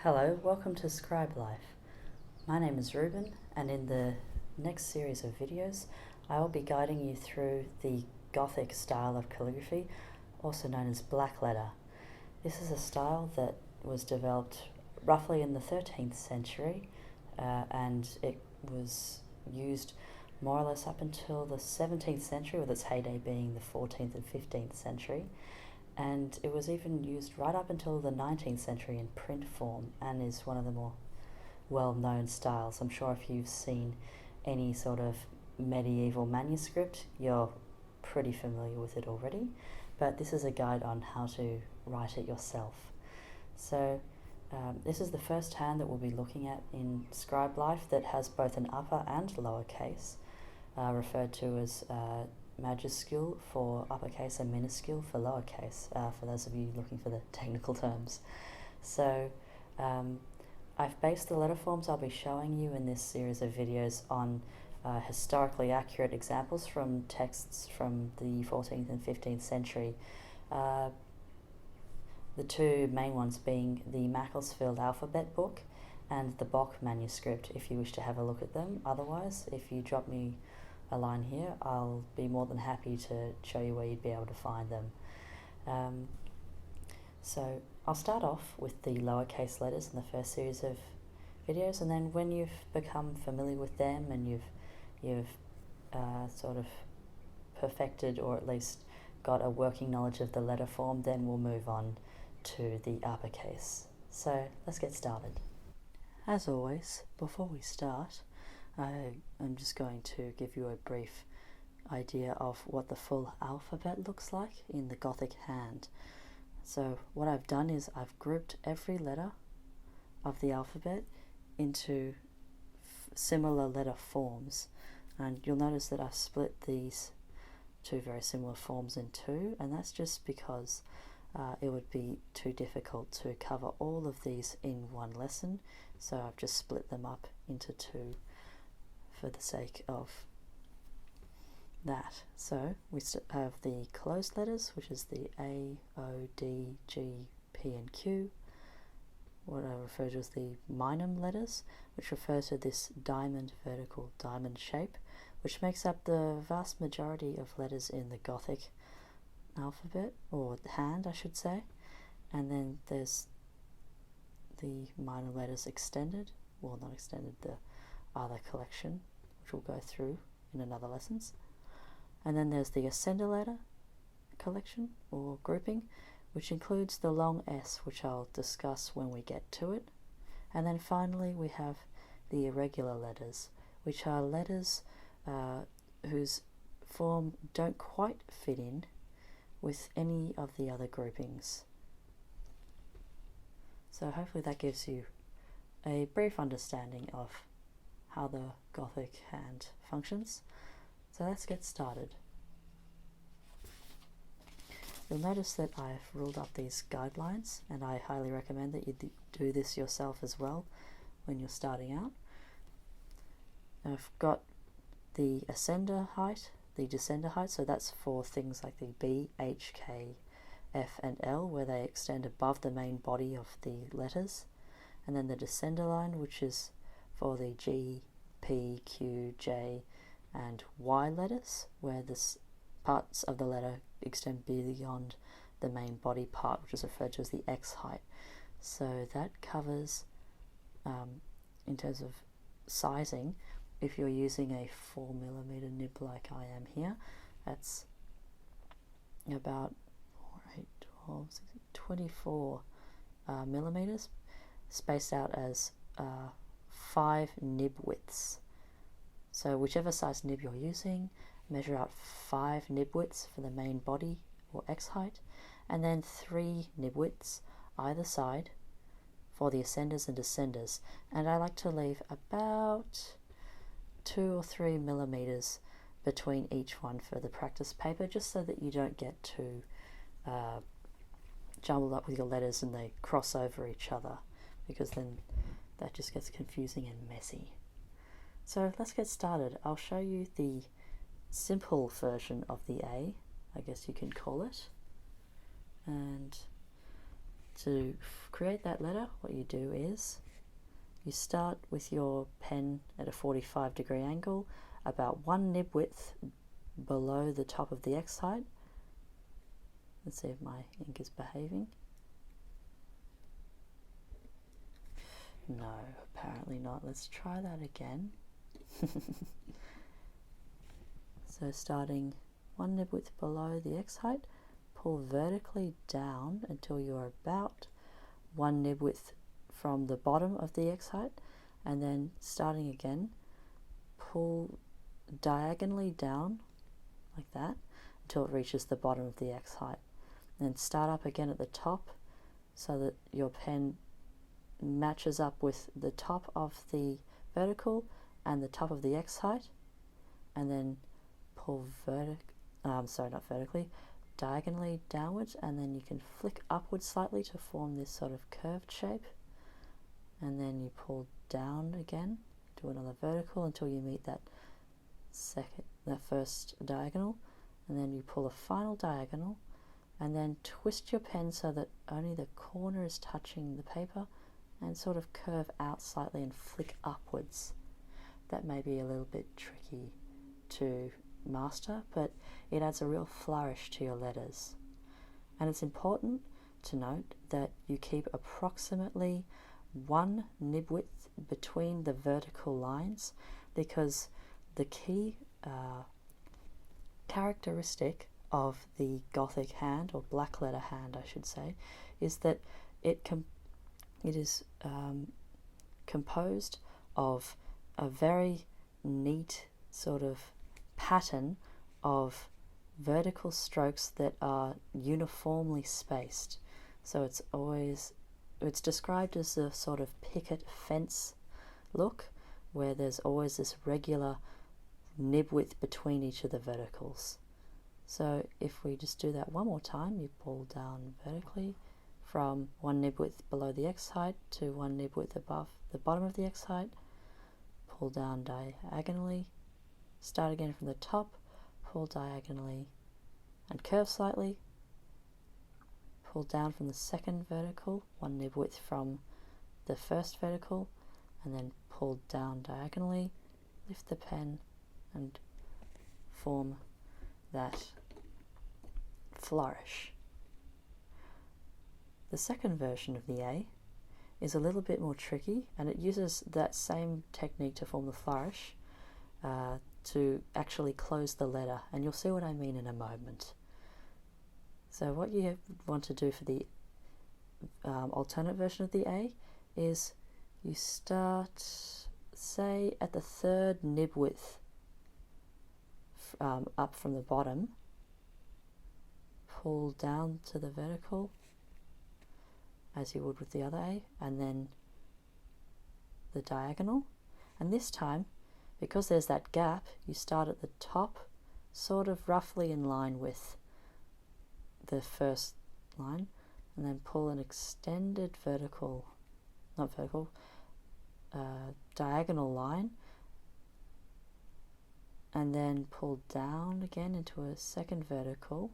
Hello, welcome to Scribe Life. My name is Ruben, and in the next series of videos, I will be guiding you through the Gothic style of calligraphy, also known as Blackletter. This is a style that was developed roughly in the 13th century, and it was used more or less up until the 17th century, with its heyday being the 14th and 15th century. And it was even used right up until the 19th century in print form, and is one of the more well-known styles. I'm sure if you've seen any sort of medieval manuscript, you're pretty familiar with it already, but this is a guide on how to write it yourself. So this is the first hand that we'll be looking at in Scribe Life that has both an upper and lower case, referred to as majuscule for uppercase and minuscule for lowercase, for those of you looking for the technical terms. So I've based the letter forms I'll be showing you in this series of videos on historically accurate examples from texts from the 14th and 15th century. The two main ones being the Macclesfield Alphabet book and the Bock manuscript, if you wish to have a look at them. Otherwise, if you drop me a line here, I'll be more than happy to show you where you'd be able to find them. So I'll start off with the lowercase letters in the first series of videos, and then when you've become familiar with them and you've sort of perfected, or at least got a working knowledge of the letter form, then we'll move on to the uppercase. So let's get started. As always, before we start, I'm just going to give you a brief idea of what the full alphabet looks like in the Gothic hand. So what I've done is I've grouped every letter of the alphabet into similar letter forms, and you'll notice that I've split these two very similar forms in two, and that's just because it would be too difficult to cover all of these in one lesson, so I've just split them up into two for the sake of that. So we have the closed letters, which is the A, O, D, G, P and Q, what I refer to as the minor letters, which refer to this vertical diamond shape, which makes up the vast majority of letters in the Gothic alphabet, or hand I should say. And then there's the minor letters extended, well not extended, the other collection, which we'll go through in another lessons. And then there's the ascender letter collection or grouping, which includes the long S, which I'll discuss when we get to it. And then finally we have the irregular letters, which are letters whose form don't quite fit in with any of the other groupings. So hopefully that gives you a brief understanding of how the Gothic hand functions. So let's get started. You'll notice that I've ruled up these guidelines, and I highly recommend that you do this yourself as well when you're starting out. I've got the ascender height, the descender height, so that's for things like the B, H, K, F and L, where they extend above the main body of the letters. And then the descender line, which is for the G, P, Q, J and Y letters, where the parts of the letter extend beyond the main body part, which is referred to as the X height. So that covers, in terms of sizing, if you're using a 4mm nib like I am here, that's about 24 millimeters, spaced out as 5 nib widths. So whichever size nib you're using, measure out 5 nib widths for the main body or X height, and then 3 nib widths either side for the ascenders and descenders. And I like to leave about 2 or 3 millimeters between each one for the practice paper, just so that you don't get too jumbled up with your letters and they cross over each other, because then that just gets confusing and messy. So let's get started. I'll show you the simple version of the A, I guess you can call it, and To create that letter, what you do is you start with your pen at a 45-degree angle, about 1 nib width below the top of the X height. Let's see if my ink is behaving. No, apparently not. Let's try that again. So starting 1 nib width below the X height, pull vertically down until you're about 1 nib width from the bottom of the X height, and then starting again, pull diagonally down like that until it reaches the bottom of the X height. And then start up again at the top so that your pen matches up with the top of the vertical and the top of the X height, and then pull diagonally downwards, and then you can flick upwards slightly to form this sort of curved shape, and then you pull down again, do another vertical until you meet that first diagonal, and then you pull a final diagonal, and then twist your pen so that only the corner is touching the paper, and sort of curve out slightly and flick upwards. That may be a little bit tricky to master, but it adds a real flourish to your letters. And it's important to note that you keep approximately 1 nib width between the vertical lines, because the key characteristic of the Gothic hand, or Blackletter hand I should say, is that it is composed of a very neat sort of pattern of vertical strokes that are uniformly spaced. So it's described as a sort of picket fence look, where there's always this regular nib width between each of the verticals. So if we just do that one more time, you pull down vertically from 1 nib width below the X height to 1 nib width above the bottom of the X height, pull down diagonally, start again from the top, pull diagonally and curve slightly, pull down from the second vertical, 1 nib width from the first vertical, and then pull down diagonally, lift the pen and form that flourish. The second version of the A is a little bit more tricky, and it uses that same technique to form the flourish to actually close the letter, and you'll see what I mean in a moment. So what you want to do for the alternate version of the A is you start, say, at the third nib width up from the bottom, pull down to the vertical as you would with the other A, and then the diagonal. And this time, because there's that gap, you start at the top, sort of roughly in line with the first line, and then pull an extended diagonal line, and then pull down again into a second vertical,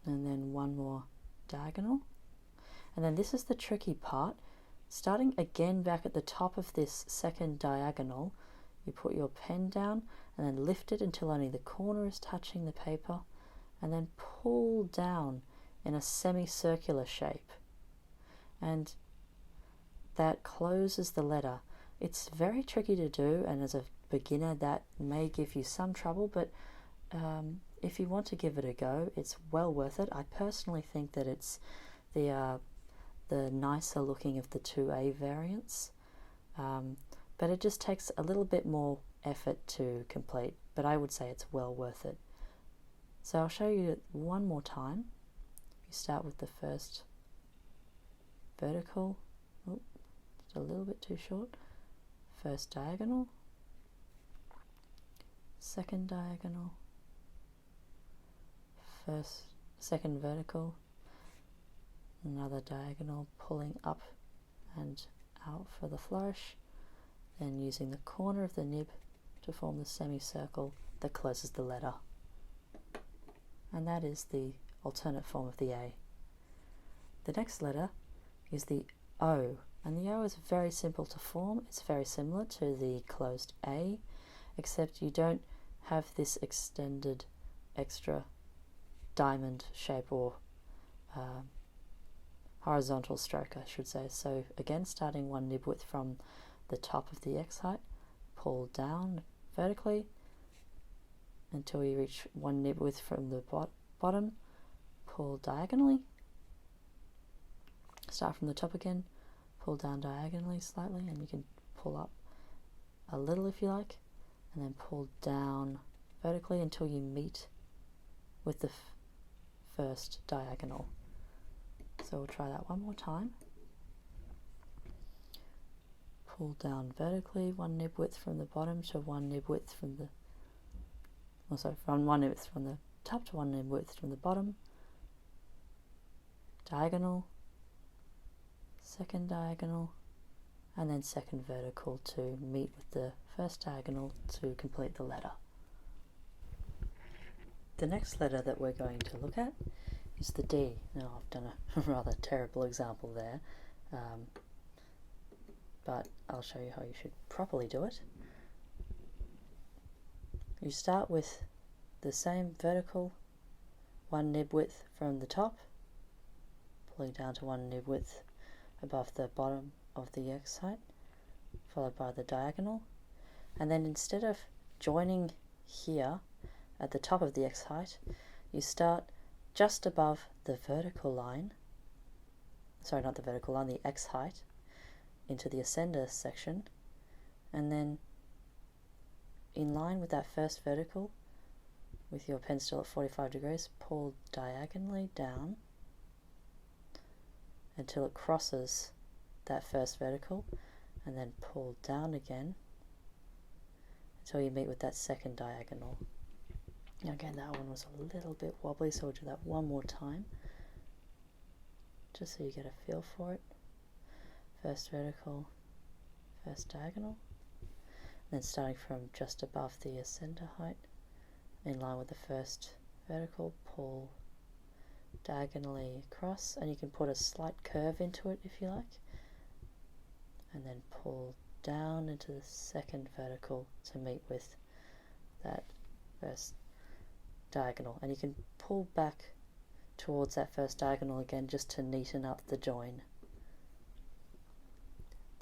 and then one more diagonal. And then this is the tricky part. Starting again back at the top of this second diagonal, you put your pen down and then lift it until only the corner is touching the paper, and then pull down in a semicircular shape, and that closes the letter. It's very tricky to do, and as a beginner that may give you some trouble, but if you want to give it a go, it's well worth it. I personally think that it's the nicer looking of the 2A variants, but it just takes a little bit more effort to complete, but I would say it's well worth it. So I'll show you it one more time. You start with the first vertical, just a little bit too short, first diagonal, second diagonal, second vertical, another diagonal, pulling up and out for the flourish, then using the corner of the nib to form the semicircle that closes the letter. And that is the alternate form of the A. The next letter is the O, and the O is very simple to form. It's very similar to the closed A, except you don't have this extended extra diamond shape or horizontal stroke, I should say. So again, starting one nib width from the top of the X height, pull down vertically until you reach one nib width from the bottom, pull diagonally, start from the top again, pull down diagonally slightly, and you can pull up a little if you like, and then pull down vertically until you meet with the first diagonal. So we'll try that one more time. Pull down vertically, one nib width from the bottom to one nib width from the, from one nib width from the top to one nib width from the bottom, diagonal, second diagonal, and then second vertical to meet with the first diagonal to complete the letter. The next letter that we're going to look at is the D. Now I've done a rather terrible example there, but I'll show you how you should properly do it. You start with the same vertical, one nib width from the top, pulling down to one nib width above the bottom of the X height, followed by the diagonal, and then instead of joining here at the top of the X height, you start just above the vertical line, sorry, not the vertical line, the X height, into the ascender section, and then in line with that first vertical, with your pen still at 45 degrees, pull diagonally down until it crosses that first vertical, and then pull down again until you meet with that second diagonal. Now again, that one was a little bit wobbly, so we'll do that one more time, just so you get a feel for it. First vertical, first diagonal, and then starting from just above the ascender height, in line with the first vertical, pull diagonally across, and you can put a slight curve into it if you like, and then pull down into the second vertical to meet with that first diagonal, and you can pull back towards that first diagonal again just to neaten up the join.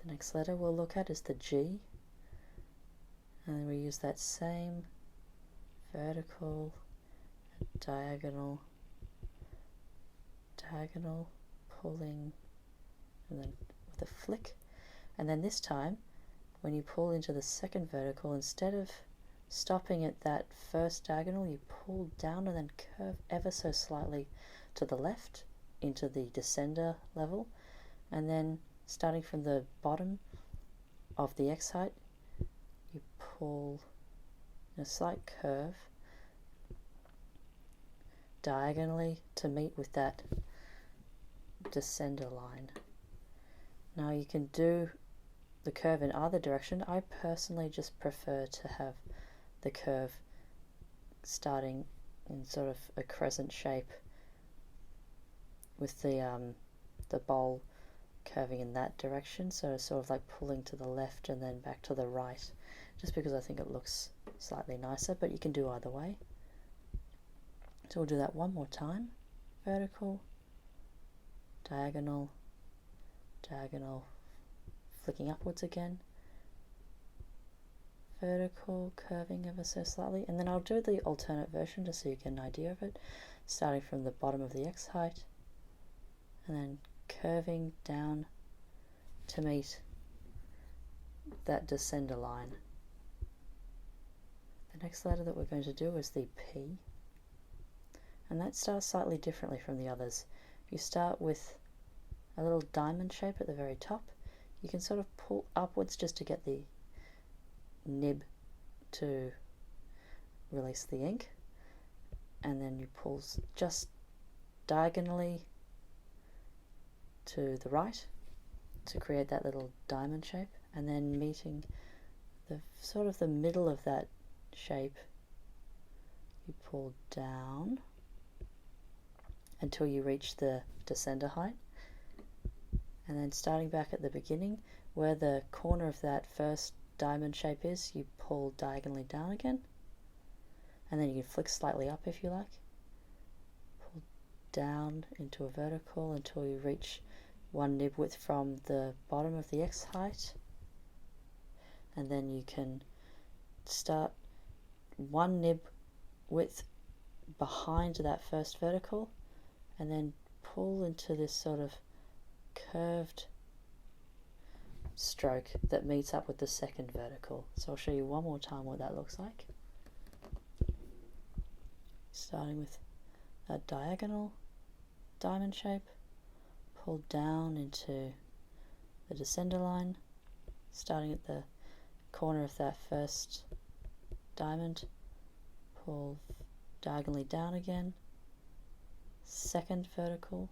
The next letter we'll look at is the G, and we use that same vertical, diagonal, pulling, and then with a flick, and then this time when you pull into the second vertical, instead of stopping at that first diagonal, you pull down and then curve ever so slightly to the left into the descender level, and then starting from the bottom of the X height, you pull in a slight curve diagonally to meet with that descender line. Now you can do the curve in either direction. I personally just prefer to have the curve starting in sort of a crescent shape with the bowl curving in that direction, so sort of like pulling to the left and then back to the right, just because I think it looks slightly nicer, but you can do either way. So we'll do that one more time. Vertical, diagonal, diagonal, flicking upwards again, vertical, curving ever so slightly, and then I'll do the alternate version just so you get an idea of it, starting from the bottom of the X height and then curving down to meet that descender line. The next letter that we're going to do is the P, and that starts slightly differently from the others. You start with a little diamond shape at the very top. You can sort of pull upwards just to get the nib to release the ink, and then you pull just diagonally to the right to create that little diamond shape, and then meeting the sort of the middle of that shape, you pull down until you reach the descender height, And then starting back at the beginning, where the corner of that first diamond shape is, you pull diagonally down again, and then you can flick slightly up if you like. Pull down into a vertical until you reach one nib width from the bottom of the X height, and then you can start one nib width behind that first vertical and then pull into this sort of curved stroke that meets up with the second vertical. So I'll show you one more time what that looks like. Starting with a diagonal diamond shape, pull down into the descender line, starting at the corner of that first diamond, pull diagonally down again, second vertical,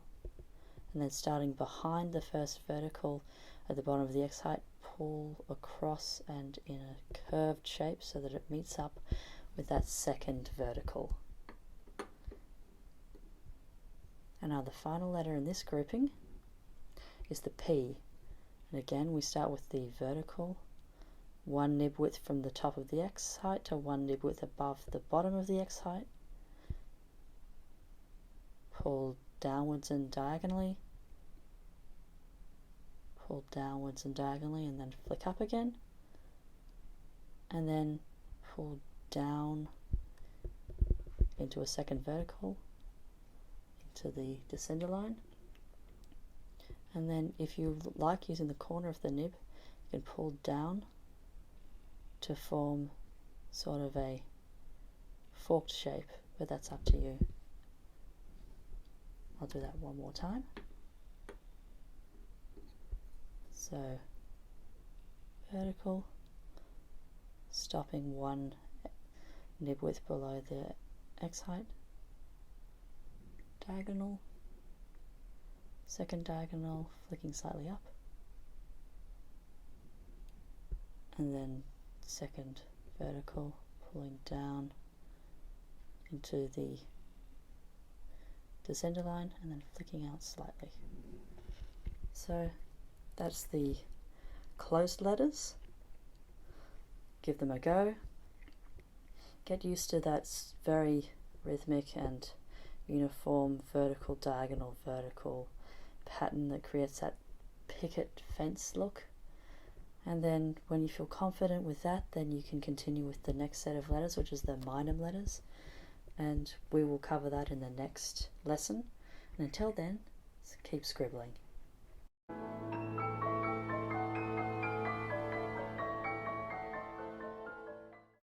and then starting behind the first vertical at the bottom of the X height, pull across and in a curved shape so that it meets up with that second vertical. And now the final letter in this grouping is the P. And again, we start with the vertical, one nib width from the top of the X height to one nib width above the bottom of the X height. Pull downwards and diagonally, pull downwards and diagonally, and then flick up again, and then pull down into a second vertical into the descender line. And then if you like, using the corner of the nib, you can pull down to form sort of a forked shape, but that's up to you. I'll do that one more time. So vertical, stopping one nib width below the X height, diagonal, second diagonal, flicking slightly up, and then second vertical, pulling down into the descender line and then flicking out slightly. So that's the closed letters. Give them a go. Get used to that very rhythmic and uniform vertical, diagonal, vertical pattern that creates that picket fence look. And then when you feel confident with that, then you can continue with the next set of letters, which is the minor letters. And we will cover that in the next lesson. And until then, keep scribbling.